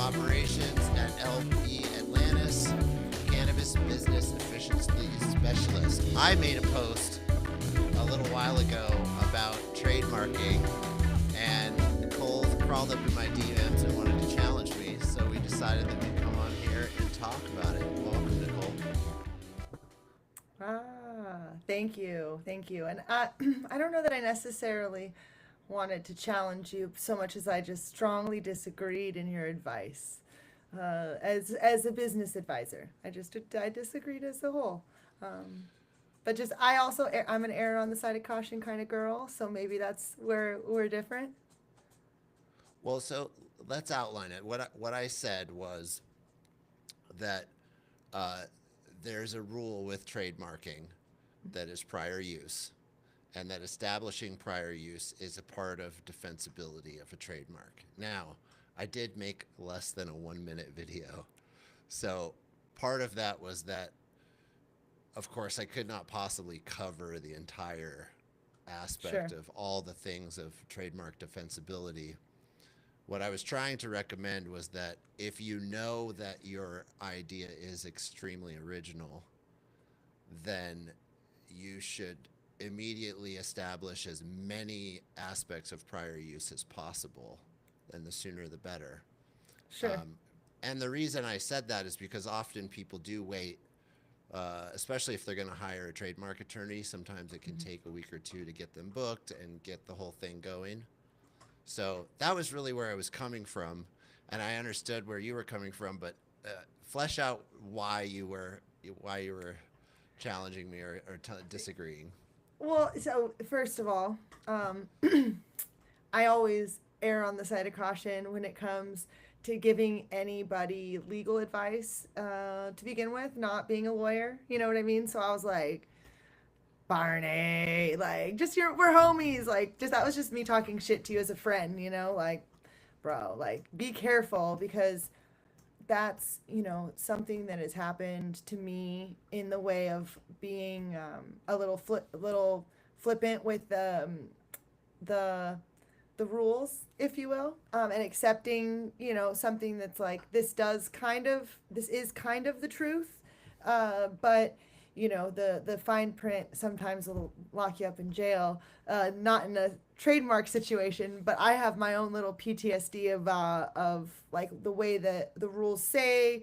operations at LP Atlantis, cannabis business efficiency specialist. I made a post a little while ago about trademarking, and Nicole crawled up in my DMs and wanted to challenge me, so we decided that we'd come on here and talk about it. Welcome, Nicole. Thank you. Thank you. And I don't know that I necessarily wanted to challenge you so much as I just strongly disagreed in your advice. As a business advisor, I disagreed as a whole. But just I'm an err on the side of caution kind of girl, so maybe that's where we're different. Well, so let's outline it. What I said was that uh, there's a rule with trademarking that is prior use, and that establishing prior use is a part of defensibility of a trademark. Now, I did make less than a 1 minute video. So part of that was that, of course, I could not possibly cover the entire Sure. aspect of all the things of trademark defensibility. What I was trying to recommend was that if you know that your idea is extremely original, then you should immediately establish as many aspects of prior use as possible, and the sooner the better. Sure. And the reason I said that is because often people do wait, especially if they're going to hire a trademark attorney. Sometimes it can take a week or two to get them booked and get the whole thing going. So that was really where I was coming from, and I understood where you were coming from. But flesh out why you were challenging me or disagreeing. Well, so first of all, I always err on the side of caution when it comes to giving anybody legal advice to begin with, not being a lawyer. You know what I mean? So I was like, Barney, like, we're homies. Like, that was just me talking shit to you as a friend, like, bro, like, be careful because that's something that has happened to me in the way of being a little flippant with the the rules, if you will, and accepting something that's like this is kind of the truth, but the fine print sometimes will lock you up in jail, not in a trademark situation, but I have my own little PTSD of like the way that the rules say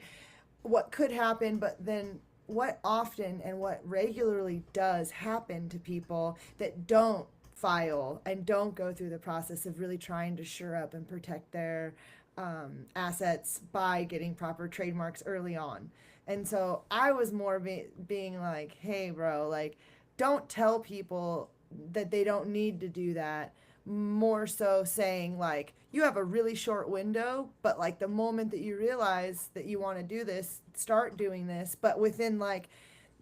what could happen, but then what often and what regularly does happen to people that don't file and don't go through the process of really trying to shore up and protect their assets by getting proper trademarks early on. And so I was more being like, hey, bro, like, don't tell people that they don't need to do that. More so saying, like, you have a really short window, but like the moment that you realize that you want to do this, start doing this. But within like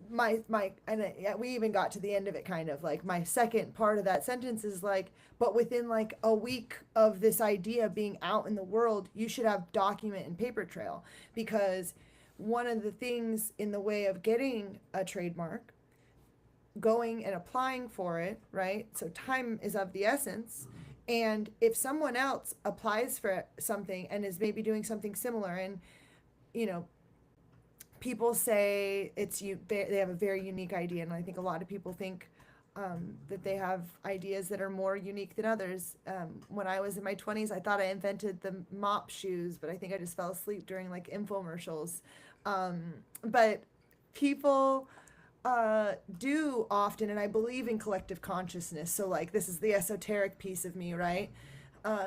we even got to the end of it, kind of like my second part of that sentence is like, but within like a week of this idea being out in the world, you should have document and paper trail, because one of the things in the way of getting a trademark, going and applying for it, right? So time is of the essence. And if someone else applies for something and is maybe doing something similar, and you know people say they have a very unique idea, and I think a lot of people think that they have ideas that are more unique than others. When I was in my 20s, I thought I invented the mop shoes, but I think I just fell asleep during like infomercials. But people do often, and I believe in collective consciousness. So like this is the esoteric piece of me, right? Uh,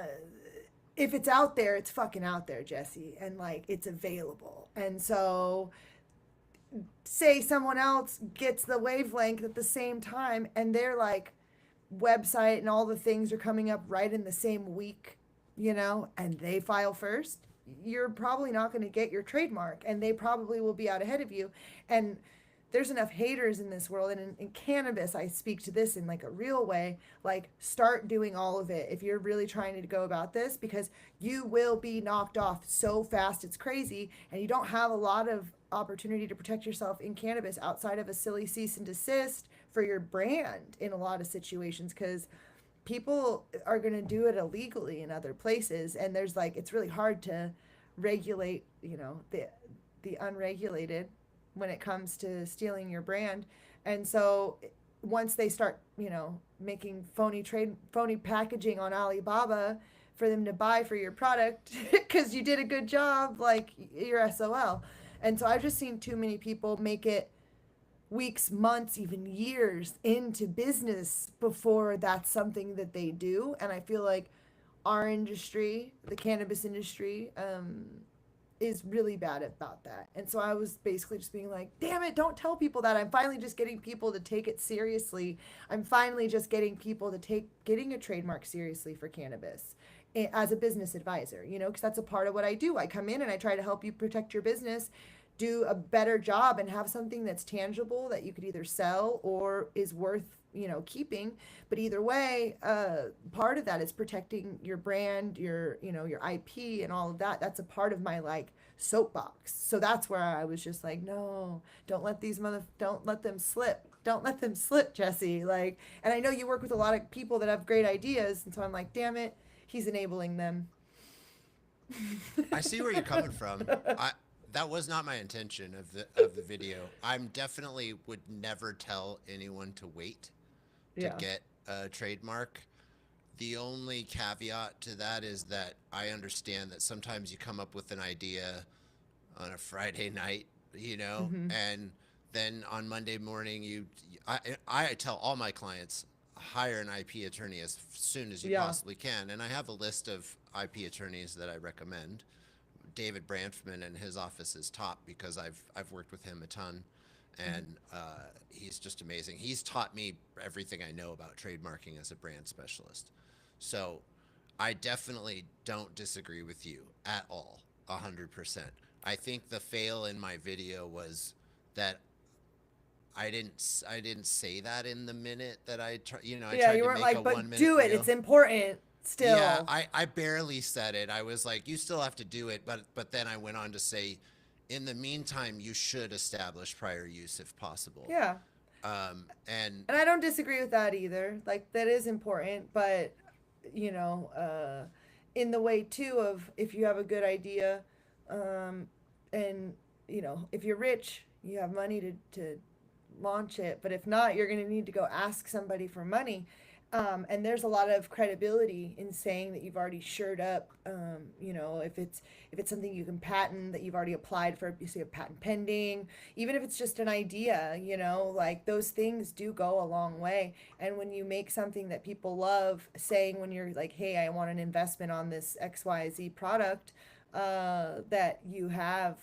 if it's out there, it's fucking out there, Jesse, and like it's available. And so say someone else gets the wavelength at the same time, and their like website and all the things are coming up right in the same week, and they file first, you're probably not going to get your trademark, and they probably will be out ahead of you. And there's enough haters in this world, and in cannabis I speak to this in like a real way. Like, start doing all of it if you're really trying to go about this, because you will be knocked off so fast, it's crazy. And you don't have a lot of opportunity to protect yourself in cannabis outside of a silly cease and desist for your brand in a lot of situations, because people are going to do it illegally in other places, and there's like, it's really hard to regulate, the unregulated when it comes to stealing your brand. And so once they start, making phony packaging on Alibaba for them to buy for your product because you did a good job, like you're SOL. And so I've just seen too many people make it weeks, months, even years into business before that's something that they do. And I feel like our industry, the cannabis industry, is really bad about that. And so I was basically just being like, damn it, don't tell people that. I'm finally just getting people to take it seriously. I'm finally just getting people to take getting a trademark seriously for cannabis as a business advisor, because that's a part of what I do. I come in and I try to help you protect your business, do a better job, and have something that's tangible that you could either sell or is worth, keeping. But either way, part of that is protecting your brand, your IP and all of that. That's a part of my like soapbox. So that's where I was just like, no, don't let them slip. Don't let them slip, Jesse. Like, and I know you work with a lot of people that have great ideas, and so I'm like, damn it, he's enabling them. I see where you're coming from. That was not my intention of the video. I'm definitely would never tell anyone to wait to Yeah. get a trademark. The only caveat to that is that I understand that sometimes you come up with an idea on a Friday night, Mm-hmm. and then on Monday morning I tell all my clients, hire an IP attorney as soon as you Yeah. possibly can, and I have a list of IP attorneys that I recommend. David Branfman and his office is top because I've worked with him a ton, and he's just amazing. He's taught me everything I know about trademarking as a brand specialist. So I definitely don't disagree with you at all, 100%. I think the fail in my video was that I didn't say that in the minute that I Yeah, tried you to weren't make a like, one but minute do it. reel. It's important Yeah, still. I barely said it. I was like, you still have to do it, but then I went on to say, in the meantime, you should establish prior use if possible. Yeah. And And I don't disagree with that either. Like that is important, but you know, in the way too of if you have a good idea, um, and if you're rich, you have money to launch it. But if not, you're going to need to go ask somebody for money. And there's a lot of credibility in saying that you've already shored up. If it's something you can patent that you've already applied for, you see a patent pending. Even if it's just an idea, like those things do go a long way. And when you make something that people love, saying when you're like, "Hey, I want an investment on this XYZ product," that you have,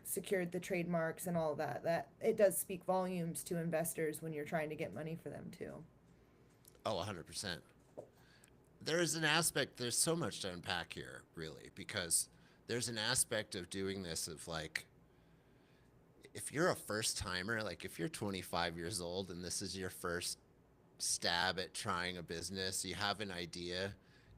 secured the trademarks and all that. That it does speak volumes to investors when you're trying to get money for them too. oh, 100%. There's so much to unpack here, really, because there's an aspect of doing this of like, if you're a first timer, like if you're 25 years old and this is your first stab at trying a business, you have an idea,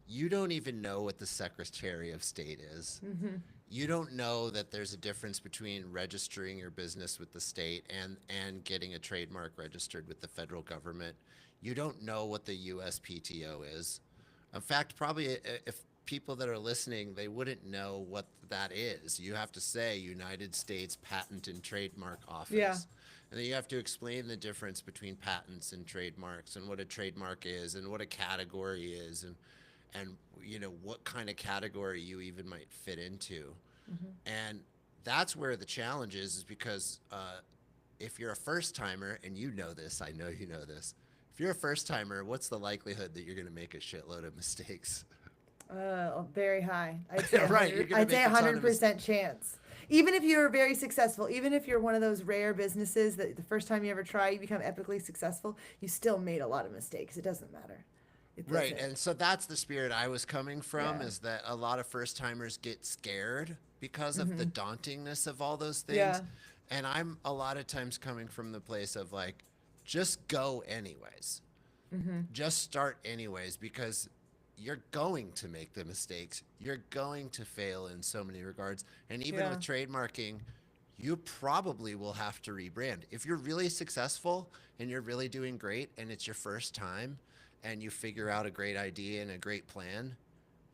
you don't even know what the Secretary of State is. Mm-hmm. You don't know that there's a difference between registering your business with the state and getting a trademark registered with the federal government. You don't know what the USPTO is. In fact, probably if people that are listening, they wouldn't know what that is. You have to say United States Patent and Trademark Yeah. Office. And then you have to explain the difference between patents and trademarks and what a trademark is and what a category is and what kind of category you even might fit into. Mm-hmm. And that's where the challenge is because if you're a first timer, and you know this, I know you know this. If you're a first timer, what's the likelihood that you're going to make a shitload of mistakes? Very high. I'd say Right, you're 100. going to I'd say make a ton of 100% chance. Even if you're very successful, even if you're one of those rare businesses that the first time you ever try, you become epically successful, you still made a lot of mistakes. It doesn't matter. It Right, doesn't. and so that's the spirit I was coming from Yeah. is that a lot of first timers get scared because of the Mm-hmm. dauntingness of all those Yeah. things. And I'm a lot of times coming from the place of like, just go anyways. Mm-hmm. Just start anyways because you're going to make the mistakes. You're going to fail in so many regards. And even Yeah. with trademarking, you probably will have to rebrand. If you're really successful and you're really doing great and it's your first time and you figure out a great idea and a great plan,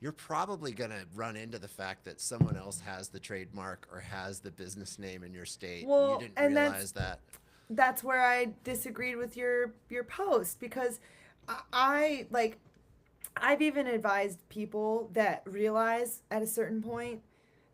you're probably going to run into the fact that someone else has the trademark or has the business name in your state. You Well, didn't and realize that. that's where I disagreed with your post, because I like I've even advised people that realize at a certain point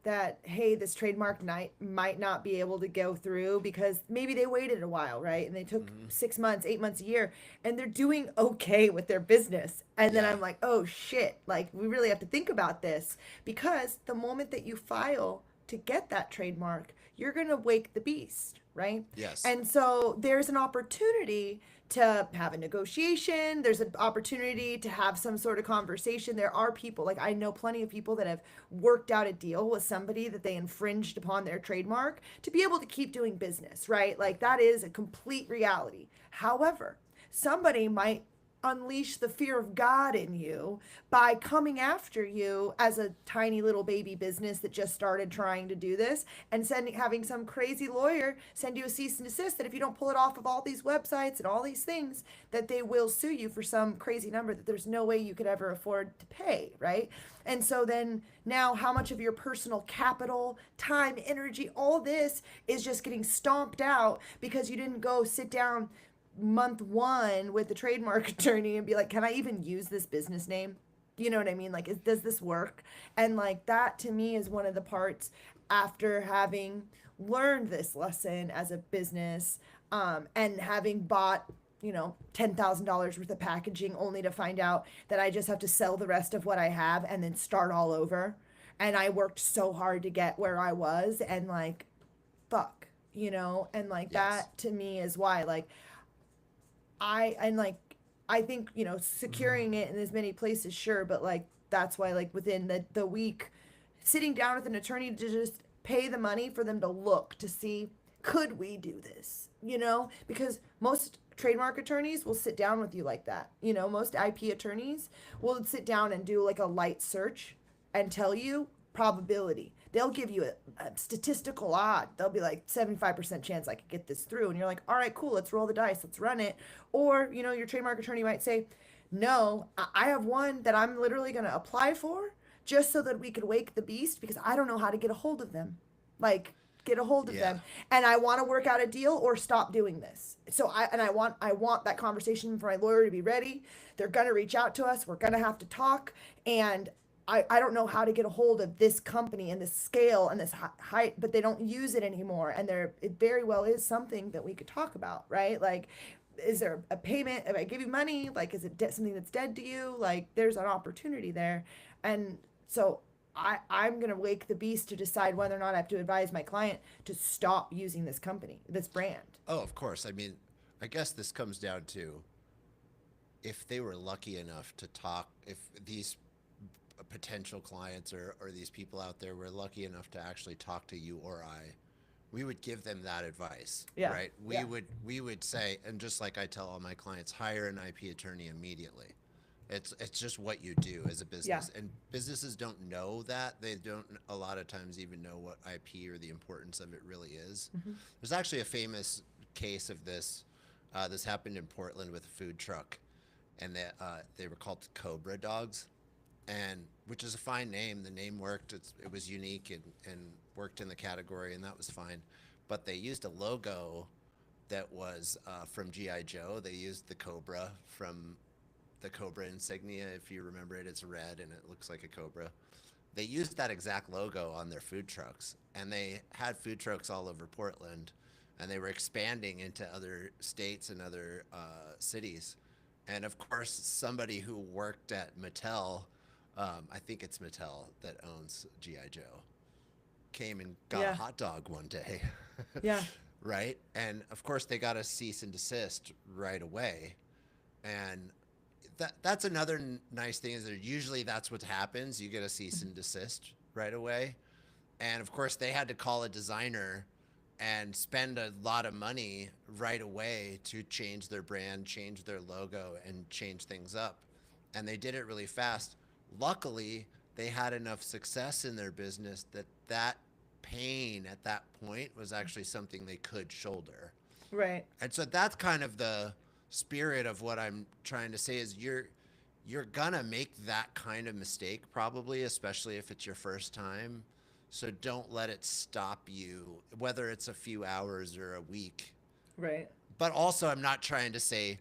that, hey, this trademark might not be able to go through because maybe they waited a while, right? And they took Hmm. 6 months, 8 months, a year, and they're doing okay with their business. And then Yeah. I'm like, oh shit, like we really have to think about this, because the moment that you file to get that trademark, you're going to wake the beast, right? Yes. And so there's an opportunity to have a negotiation. There's an opportunity to have some sort of conversation. There are people, like I know plenty of people that have worked out a deal with somebody that they infringed upon their trademark to be able to keep doing business, right? Like that is a complete reality. However, somebody might unleash the fear of God in you by coming after you as a tiny little baby business that just started trying to do this, and having some crazy lawyer send you a cease and desist that if you don't pull it off of all these websites and all these things, that they will sue you for some crazy number that there's no way you could ever afford to pay, right? And so then now how much of your personal capital, time, energy, all this is just getting stomped out because you didn't go sit down month one with the trademark attorney and be like, can I even use this business name? You know what I mean? Like, does this work? And like that to me is one of the parts after having learned this lesson as a business, and having bought, $10,000 worth of packaging only to find out that I just have to sell the rest of what I have and then start all over. And I worked so hard to get where I was, and like, fuck, and like Yes. that to me is why, like, I think, securing it in as many places, sure, but like that's why, like, within the week, sitting down with an attorney to just pay the money for them to look to see, could we do this, because most trademark attorneys will sit down with you like that. Most IP attorneys will sit down and do like a light search and tell you probability. They'll give you a statistical odd. They'll be like 75% chance I could get this through. And you're like, all right, cool, let's roll the dice, let's run it. Or, your trademark attorney might say, no, I have one that I'm literally going to apply for just so that we could wake the beast, because I don't know how to get a hold of them. Like, get a hold of Yeah. them, and I want to work out a deal or stop doing this. So I want that conversation for my lawyer to be ready. They're going to reach out to us, we're going to have to talk, and I don't know how to get a hold of this company and this scale and this height, but they don't use it anymore. And it very well is something that we could talk about, right? Like, is there a payment? If I give you money, like, is it something that's dead to you? Like, there's an opportunity there. And so I'm going to wake the beast to decide whether or not I have to advise my client to stop using this company, this brand. Oh, of course. I mean, I guess this comes down to if they were lucky enough to talk, if these potential clients or these people out there were lucky enough to actually talk to you or I, we would give them that advice, Yeah. right? We Yeah. would we would say, and just like I tell all my clients, hire an IP attorney immediately. It's just what you do as a Yeah. business, and businesses don't know that. They don't a lot of times even know what IP or the importance of it really is. Mm-hmm. There's actually a famous case of this. This happened in Portland with a food truck, and they were called Cobra dogs, and which is a fine name. The name worked. It was unique and worked in the category, and that was fine. But they used a logo that was from GI Joe. They used the cobra from the cobra insignia. If you remember it, it's red and it looks like a cobra. They used that exact logo on their food trucks, and they had food trucks all over Portland, and they were expanding into other states and other cities. And of course, somebody who worked at Mattel, I think it's Mattel that owns GI Joe, came and got a Yeah. hot dog one day, Yeah. right? And of course, they got a cease and desist right away. And that's another nice thing is that usually that's what happens. You get a cease and desist right away. And of course, they had to call a designer and spend a lot of money right away to change their brand, change their logo, and change things up. And they did it really fast. Luckily, they had enough success in their business that that pain at that point was actually something they could shoulder. Right. And so that's kind of the spirit of what I'm trying to say is you're gonna make that kind of mistake probably, especially if it's your first time. So don't let it stop you, whether it's a few hours or a week. Right. But also, I'm not trying to say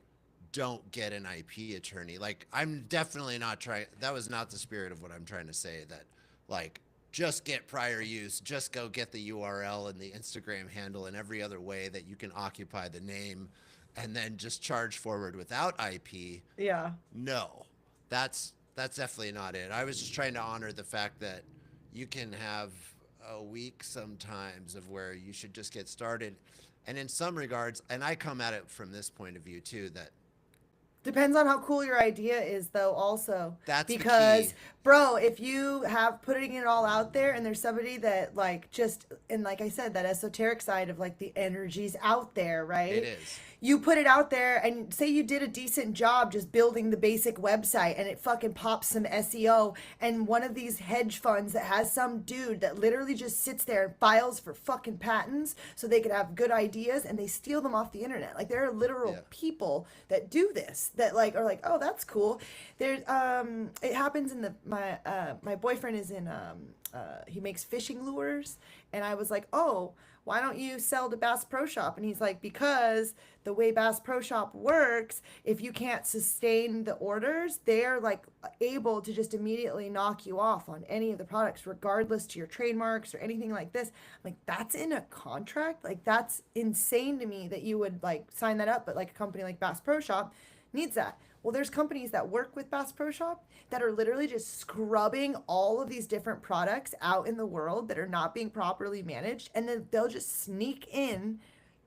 don't get an IP attorney. Like, I'm definitely not trying. That was not the spirit of what I'm trying to say. That, like, just get prior use. Just go get the URL and the Instagram handle and every other way that you can occupy the name, and then just charge forward without IP. Yeah. No, that's definitely not it. I was just trying to honor the fact that you can have a week sometimes of where you should just get started. And in some regards, and I come at it from this point of view too, that Depends on how cool your idea is, though, also. that's the Because, key. bro, if you have putting it all out there and there's somebody that, like, just, and like I said, that esoteric side of, like, the energy's out there, It right? is. You put it out there and say you did a decent job just building the basic website and it fucking pops some SEO, and one of these hedge funds that has some dude that literally just sits there and files for fucking patents so they could have good ideas, and they steal them off the internet. Like, there are literal Yeah. people that do this, that like are like, oh, that's cool. There's it happens in the my boyfriend is in he makes fishing lures, and I was like, oh, why don't you sell to Bass Pro Shop? And he's like, because the way Bass Pro Shop works, if you can't sustain the orders, they're like able to just immediately knock you off on any of the products, regardless to your trademarks or anything like this. I'm like, that's in a contract? Like, that's insane to me that you would like sign that up, but like a company like Bass Pro Shop needs that. Well, there's companies that work with Bass Pro Shop that are literally just scrubbing all of these different products out in the world that are not being properly managed. And then they'll just sneak in,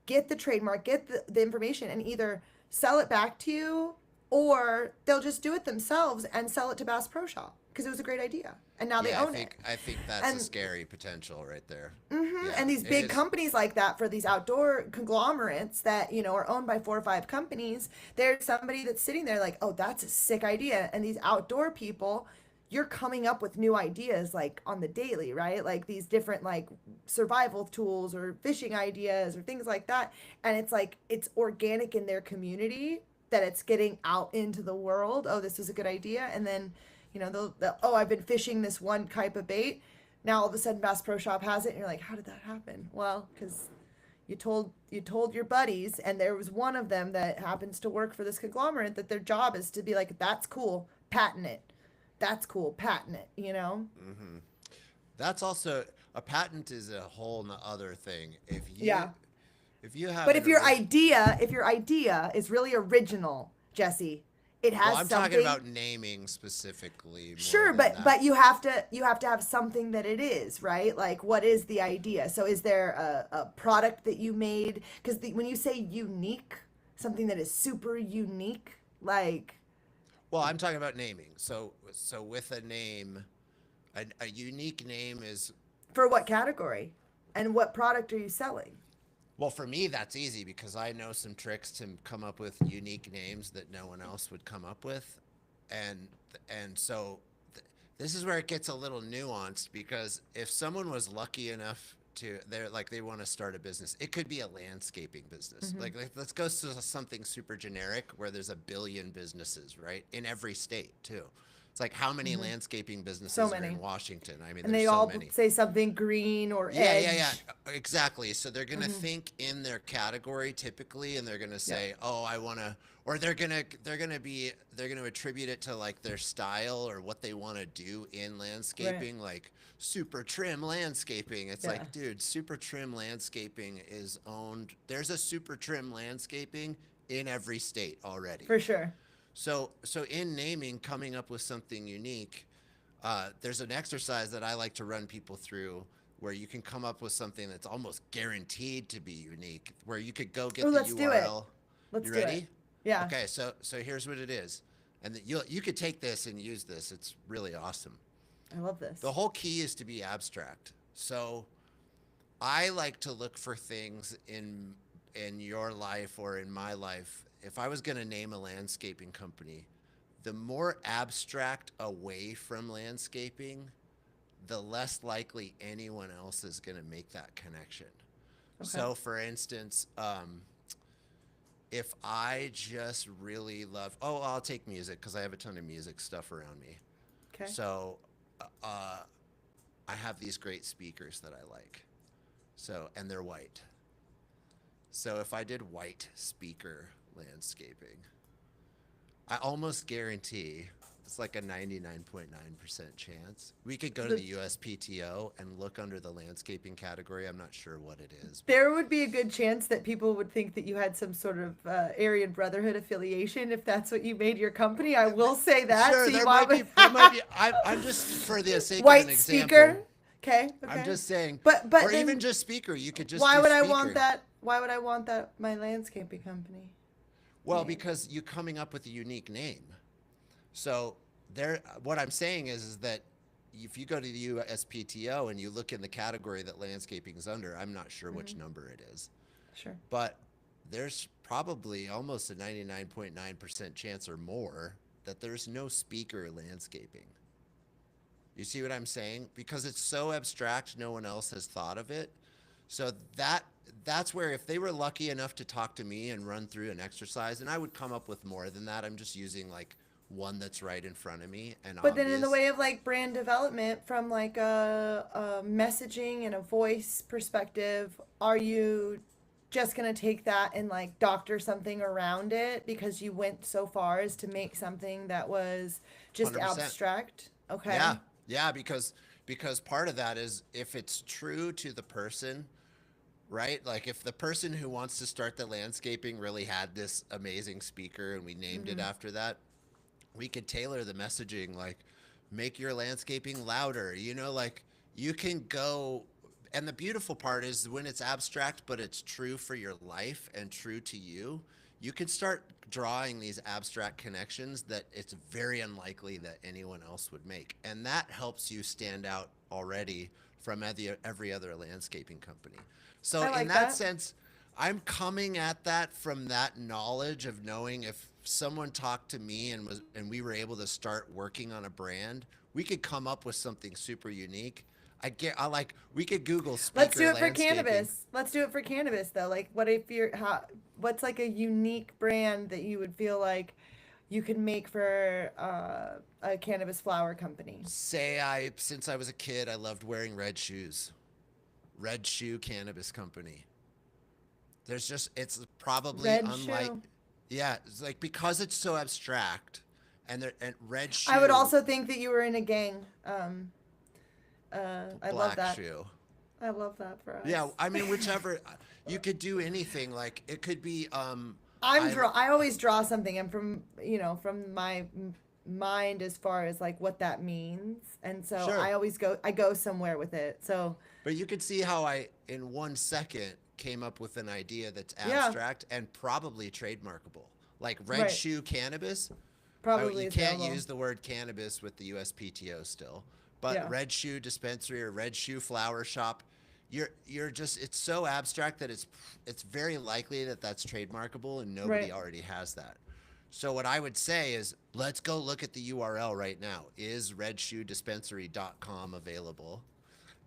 get the trademark, get the information, and either sell it back to you, or they'll just do it themselves and sell it to Bass Pro Shop because it was a great idea. And now they Yeah, own it. I think that's a And scary potential right there. Mm-hmm. Yeah, And these it big is. companies like that, for these outdoor conglomerates that, you know, are owned by 4 or 5 companies, there's somebody that's sitting there like, oh, that's a sick idea. And these outdoor people, you're coming up with new ideas like on the daily, right? Like these different like survival tools or fishing ideas or things like that. And it's like it's organic in their community that it's getting out into the world. Oh, this is a good idea. And then, you know, they'll oh, I've been fishing this one type of bait. Now all of a sudden Bass Pro Shop has it, and you're like, how did that happen? Well, because you told your buddies, and there was one of them that happens to work for this conglomerate that their job is to be like, that's cool, patent it. That's cool, patent it. You know? That's also a patent is a whole other thing. Yeah. If you have But an if your idea is really original, Jesse, it well, has I'm something. talking about naming specifically more Sure, than but that. you have to have something that it is, right? Like, what is the idea? So is there a product that you made? Because when you say unique, something that is super unique, like, Well, I'm talking about naming. So with a name, a unique name is for what category, and what product are you selling? well, for me that's easy because I know some tricks to come up with unique names that no one else would come up with. And this is where it gets a little nuanced because if someone was lucky enough to they're like they want to start a business, it could be a landscaping business. Like let's go to something super generic where there's a billion businesses, right? In every state too. It's like how many landscaping businesses So are in many. Washington? I mean, And there's they so all many. say something green or Yeah, edge. yeah, yeah, exactly. So they're gonna think in their category typically, and they're gonna Yeah. say, "Oh, I wanna," or they're gonna attribute it to like their style or what they want to do in landscaping, like super trim landscaping. It's Yeah. like, dude, super trim landscaping is owned. There's a super trim landscaping in every state already. For sure. So in naming, coming up with something unique, there's an exercise that I like to run people through where you can come up with something that's almost guaranteed to be unique, where you could go get Oh, the let's do it. URL. Let's You do ready? it. Yeah. Okay, so here's what it is, and you could take this and use this. It's really awesome. I love this. The whole key is to be abstract. So I like to look for things in your life or in my life. If I was going to name a landscaping company, the more abstract away from landscaping, the less likely anyone else is going to make that connection. Okay. So, for instance, if I just really love, I'll take music because I have a ton of music stuff around me. Okay. So I have these great speakers that I like. So, and they're white. So if I did white speaker landscaping, I almost guarantee it's like a 99.9% chance. We could go to the USPTO and look under the landscaping category. I'm not sure what it is. There would be a good chance that people would think that you had some sort of Aryan Brotherhood affiliation if that's what you made your company. I will say that. Sure, So there you might want be. There might be. I'm just for the sake of white an example. speaker. Okay. I'm just saying. But or then even just speaker. You could just. why do would I speaker. want that? Why would I want that? My landscaping company. Well, because you're coming up with a unique name. So there. What I'm saying is that if you go to the USPTO and you look in the category that landscaping is under, I'm not sure which number it is. Sure. But there's probably almost a 99.9% chance or more that there's no speaker landscaping. You see what I'm saying? Because it's so abstract, no one else has thought of it. So that's where if they were lucky enough to talk to me and run through an exercise, and I would come up with more than that. I'm just using like one that's right in front of me and But then in the obvious. way of like brand development from like a messaging and a voice perspective, are you just going to take that and like doctor something around it because you went so far as to make something that was just 100%. abstract? Okay. Yeah, because part of that is if it's true to the person, right? Like if the person who wants to start the landscaping really had this amazing speaker and we named it after that, we could tailor the messaging like make your landscaping louder, like you can go. And the beautiful part is when it's abstract but it's true for your life and true to you, you can start drawing these abstract connections that it's very unlikely that anyone else would make, and that helps you stand out already from every other landscaping company. So I like in that that. sense, I'm coming at that from that knowledge of knowing if someone talked to me and we were able to start working on a brand, we could come up with something super unique. We could Google speaker Let's do it for landscaping. cannabis. Let's do it for cannabis though. Like what if what's like a unique brand that you would feel like you could make for a cannabis flower company? Since I was a kid, I loved wearing red shoes. Red Shoe Cannabis Company. It's probably Red unlike, shoe. yeah, it's like because it's so abstract, and red shoe. I would also think that you were in a gang. I love black that. shoe. I love that for us. Yeah, I mean whichever, you could do anything. Like it could be. I always draw something. I'm from my mind as far as like what that means, and so Sure. I go somewhere with it. So But you could see how I, in 1 second, came up with an idea that's Yeah. abstract and probably trademarkable. Like red Right. shoe cannabis. probably You it's can't available. use the word cannabis with the USPTO still, but Yeah. red shoe dispensary or red shoe flower shop, you're just it's so abstract that it's very likely that that's trademarkable and nobody Right. already has that. So what I would say is let's go look at the URL right now. Is redshoedispensary.com available?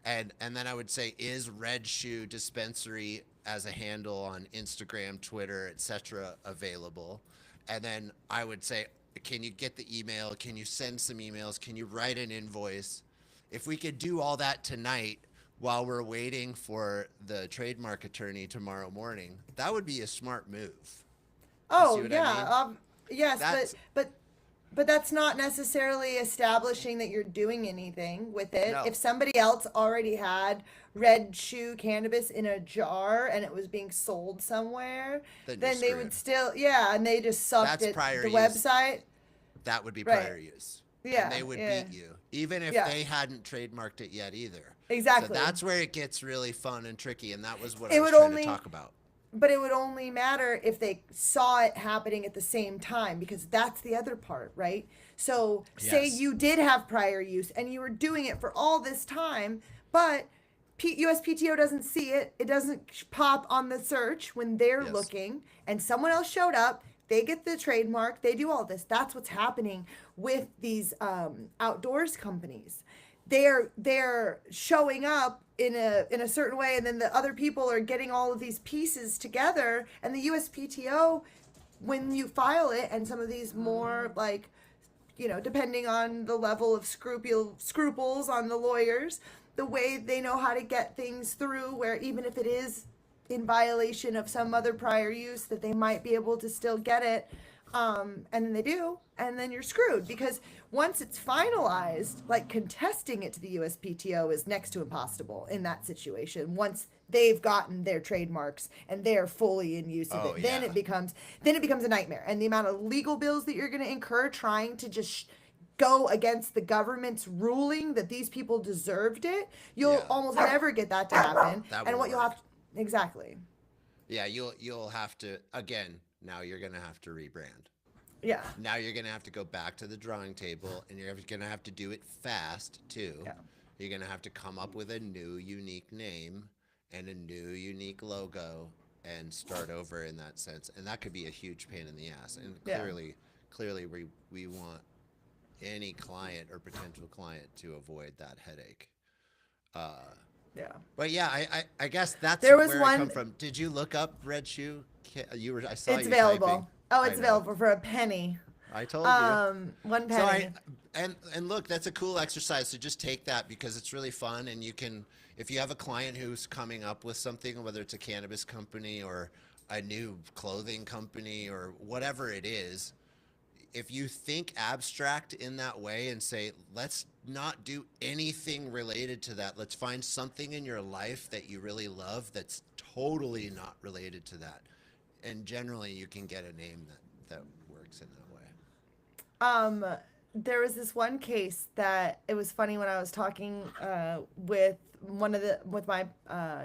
And then I would say is Red Shoe Dispensary as a handle on Instagram, Twitter, etc. available? And then I would say, can you get the email? Can you send some emails? Can you write an invoice? If we could do all that tonight while we're waiting for the trademark attorney tomorrow morning, that would be a smart move. Oh what I yeah, mean? yes, That's but that's not necessarily establishing that you're doing anything with it. no, If somebody else already had red shoe cannabis in a jar and it was being sold somewhere, then you're then they would screwed. still and they just sucked That's at prior the use. website. That would be Right. prior use. Yeah, And they would yeah. beat you, even if Yeah. they hadn't trademarked it yet either. Exactly. So that's where it gets really fun and tricky, and that was what It I was would trying only to talk about. But it would only matter if they saw it happening at the same time, because that's the other part, right? So, say Yes. you did have prior use and you were doing it for all this time, but USPTO doesn't see it. It doesn't pop on the search when they're Yes. looking, and someone else showed up. They get the trademark. They do all this. That's what's happening with these outdoors companies. They're showing up in a certain way, and then the other people are getting all of these pieces together, and the USPTO, when you file it, and some of these more like, depending on the level of scruples on the lawyers, the way they know how to get things through, where even if it is in violation of some other prior use, that they might be able to still get it. And then they do, and then you're screwed, because once it's finalized, like, contesting it to the USPTO is next to impossible in that situation. Once they've gotten their trademarks and they're fully in use of Oh, it, then yeah. it becomes a nightmare. And the amount of legal bills that you're going to incur trying to just go against the government's ruling that these people deserved it, you'll Yeah. almost never get that to happen. That And won't what you'll work. have exactly. Yeah, you'll have to, again, now you're going to have to rebrand. Yeah. Now you're going to have to go back to the drawing table, and you're going to have to do it fast too. Yeah. You're going to have to come up with a new unique name and a new unique logo and start over in that sense. And that could be a huge pain in the ass. And Yeah. clearly we want any client or potential client to avoid that headache. Yeah. But yeah, I guess that's There was where I come one- from. Did you look up Red Shoe? I saw It's you available. typing. Oh, I it's know. available for a penny. I told you. 1 So penny. and look, that's a cool exercise. So just take that, because it's really fun, and you can, if you have a client who's coming up with something, whether it's a cannabis company or a new clothing company or whatever it is, if you think abstract in that way and say, let's not do anything related to that. Let's find something in your life that you really love that's totally not related to that. And generally you can get a name that works in that way. There was this one case that it was funny when I was talking with my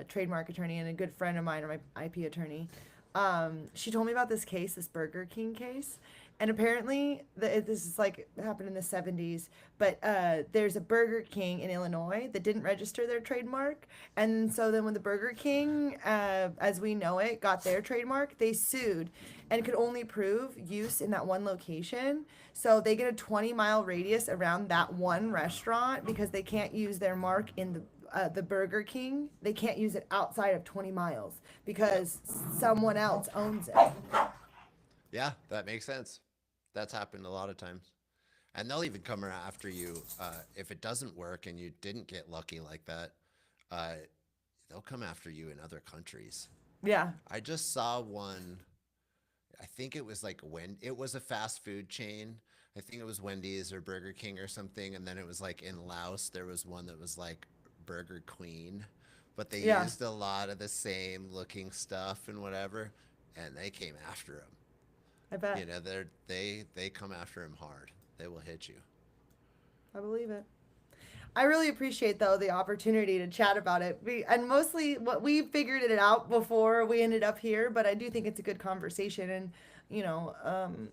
trademark attorney and a good friend of mine, or my IP attorney. She told me about this case, this Burger King case. And apparently, this is like happened in the 70s, but there's a Burger King in Illinois that didn't register their trademark. And so then when the Burger King, as we know it, got their trademark, they sued and could only prove use in that one location. So they get a 20-mile radius around that one restaurant, because they can't use their mark in the Burger King. They can't use it outside of 20 miles because someone else owns it. Yeah, that makes sense. That's happened a lot of times. And they'll even come after you if it doesn't work and you didn't get lucky like that. They'll come after you in other countries. Yeah. I just saw one. I think it was like it was a fast food chain. I think it was Wendy's or Burger King or something. And then it was like in Laos, there was one that was like Burger Queen, but they Yeah. used a lot of the same looking stuff and whatever, and they came after him. I bet. You know, they come after him hard. They will hit you. I believe it. I really appreciate, though, the opportunity to chat about it. And mostly what we figured it out before we ended up here, but I do think it's a good conversation and,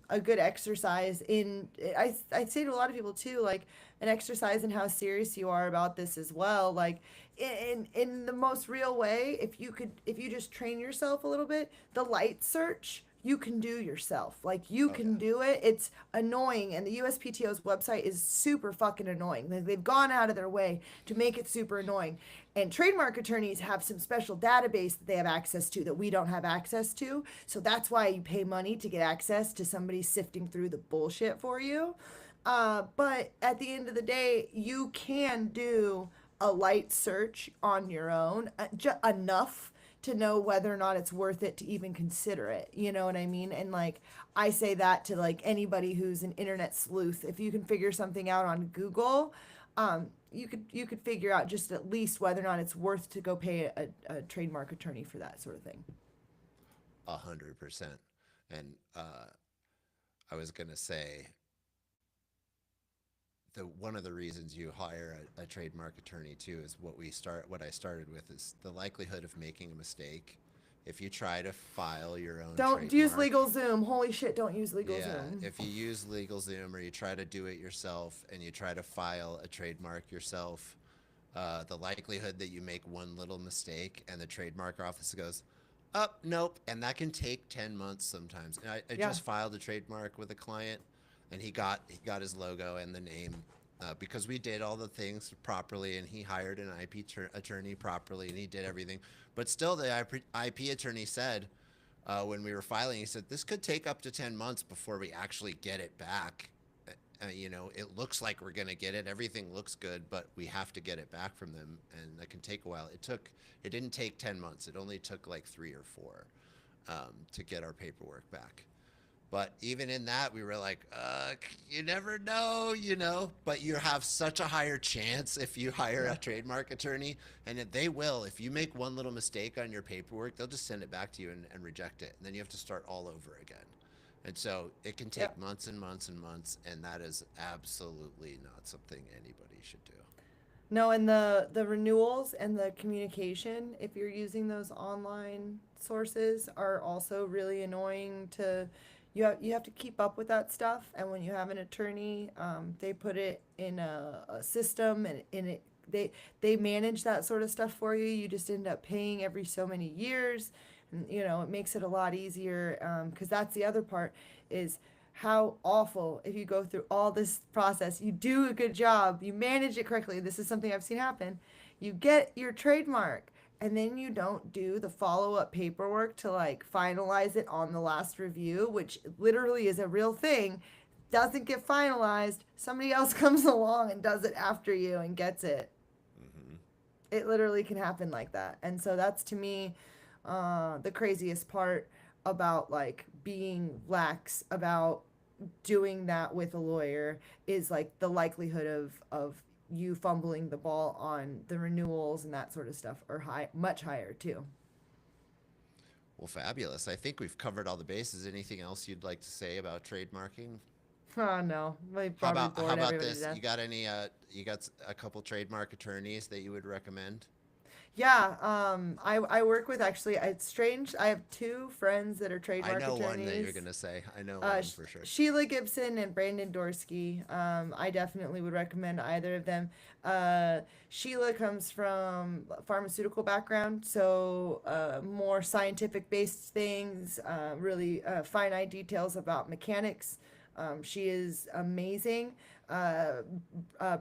a good exercise in, I say to a lot of people too, like, an exercise in how serious you are about this as well. Like, in the most real way, if you just train yourself a little bit, the light search, you can do yourself. Like, you can do it. It's annoying, and the USPTO's website is super fucking annoying. They've gone out of their way to make it super annoying. And trademark attorneys have some special database that they have access to that we don't have access to. So that's why you pay money to get access to somebody sifting through the bullshit for you. But at the end of the day, you can do a light search on your own, enough to know whether or not it's worth it to even consider it. You know what I mean? And like, I say that to like anybody who's an internet sleuth. If you can figure something out on Google, you could figure out just at least whether or not it's worth to go pay a trademark attorney for that sort of thing. 100%. And I was gonna say, one of the reasons you hire a trademark attorney too is what I started with is the likelihood of making a mistake. If you try to file your own Don't use LegalZoom. Holy shit, don't use LegalZoom. if you use LegalZoom or you try to do it yourself and you try to file a trademark yourself, the likelihood that you make one little mistake and the trademark office goes, oh, nope. And that can take 10 months sometimes. And I just filed a trademark with a client, and he got his logo and the name because we did all the things properly, and he hired an attorney properly, and he did everything. But still, the IP attorney said, when we were filing, he said, this could take up to 10 months before we actually get it back. It looks like we're going to get it. Everything looks good, but we have to get it back from them, and that can take a while. It didn't take 10 months. It only took like 3 or 4 to get our paperwork back. But even in that, we were like, you never know. But you have such a higher chance if you hire a trademark attorney, and they will. If you make one little mistake on your paperwork, they'll just send it back to you and reject it. And then you have to start all over again. And so it can take months and months and months, and that is absolutely not something anybody should do. No, and the renewals and the communication, if you're using those online sources, are also really annoying to. You have to keep up with that stuff, and when you have an attorney, they put it in a system, and in it they manage that sort of stuff for you. You just end up paying every so many years, and it makes it a lot easier, because that's the other part is how awful if you go through all this process, you do a good job, you manage it correctly. This is something I've seen happen. You get your trademark, and then you don't do the follow-up paperwork to like finalize it on the last review, which literally is a real thing. Doesn't get finalized, somebody else comes along and does it after you and gets it. It literally can happen like that. And so that's, to me, the craziest part about like being lax about doing that with a lawyer, is like the likelihood of you fumbling the ball on the renewals and that sort of stuff are much higher too. Well, fabulous. I think we've covered all the bases. Anything else you'd like to say about trademarking? Oh no, I How probably about bored how about everybody to this? death. You got any? You got a couple trademark attorneys that you would recommend? Yeah, I work with, actually, it's strange. I have two friends that are I trademark know one that you're attorneys. gonna say. I know one for sure. Sheila Gibson and Brandon Dorsky. I definitely would recommend either of them. Sheila comes from a pharmaceutical background, so more scientific based things, really finite details about mechanics. She is amazing. Uh,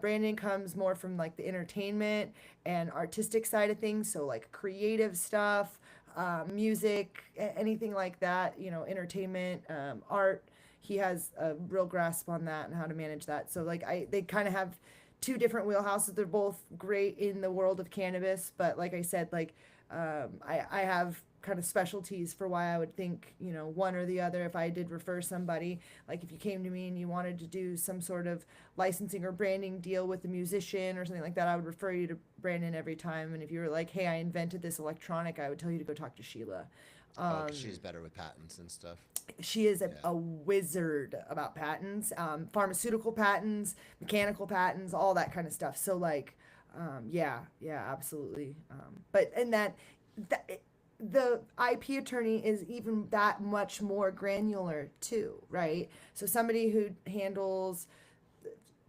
Brandon comes more from like the entertainment and artistic side of things, so like creative stuff, music, anything like that. Entertainment, art. He has a real grasp on that and how to manage that. So like they kind of have two different wheelhouses. They're both great in the world of cannabis, but like I said, like I have kind of specialties for why I would think, one or the other. If I did refer somebody, like if you came to me and you wanted to do some sort of licensing or branding deal with a musician or something like that, I would refer you to Brandon every time. And if you were like, hey, I invented this electronic, I would tell you to go talk to Sheila. Oh, 'cause she's better with patents and stuff. She is Yeah. a wizard about patents, pharmaceutical patents, mechanical patents, all that kind of stuff. So like, yeah, absolutely. But and that the IP attorney is even that much more granular too, right? So somebody who handles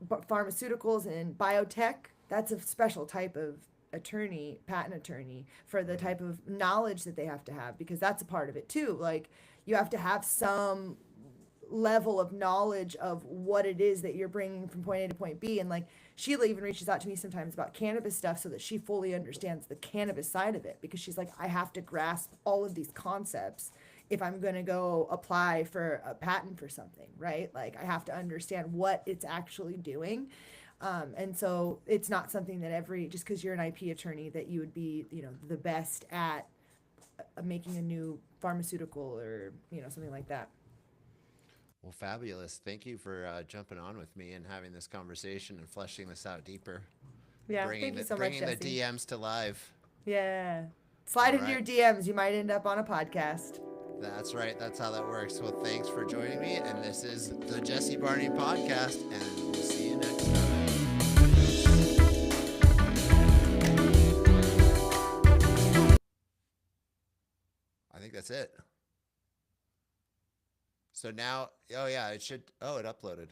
pharmaceuticals and biotech, that's a special type of attorney, patent attorney, for the type of knowledge that they have to have, because that's a part of it too. Like, you have to have some level of knowledge of what it is that you're bringing from point A to point B. And like, Sheila even reaches out to me sometimes about cannabis stuff so that she fully understands the cannabis side of it, because she's like, I have to grasp all of these concepts if I'm going to go apply for a patent for something, right? Like, I have to understand what it's actually doing. And so it's not something that just because you're an IP attorney, that you would be, the best at making a new pharmaceutical or, something like that. Well, fabulous. Thank you for jumping on with me and having this conversation and fleshing this out deeper. Yeah, thank you so much, Bringing the Jesse. DMs to live. Yeah. Slide All into your right. DMs. You might end up on a podcast. That's right. That's how that works. Well, thanks for joining me. And this is the Jesse Barney Podcast. And we'll see you next time. I think that's it. So now, oh yeah, it uploaded.